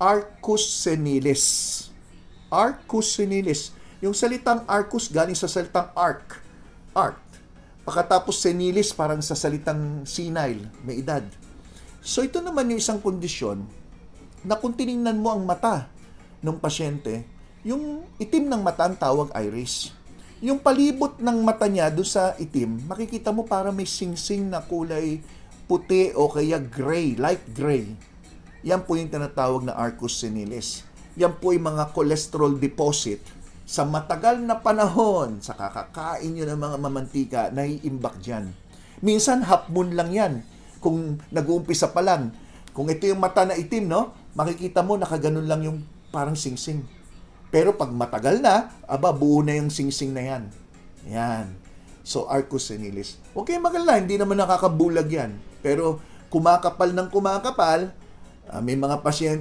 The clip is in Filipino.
arcus senilis. Arcus senilis. Yung salitang arcus galing sa salitang arc. Arc. Pagkatapos senilis parang sa salitang senile, may edad. So ito naman yung isang kondisyon na kung tiningnan mo ang mata ng pasyente, yung itim ng mata ang tawag iris. Yung palibot ng mata niya doon sa itim, makikita mo para may singsing na kulay puti o kaya gray, light gray. Yan po yung tinatawag na arcus senilis. Yan po yung mga cholesterol deposit sa matagal na panahon sa kakakain nyo ng mga mamantika, naiimbak dyan. Minsan, half moon lang yan. Kung nag-uumpisa pa lang, kung ito yung mata na itim, no? Makikita mo, nakaganon lang yung parang singsing. Pero pag matagal na, buo na yung singsing na yan. Yan. So, arcus senilis. Huwag kayong magalala, hindi naman nakakabulag yan. Pero, kumakapal ng kumakapal, may mga pasyente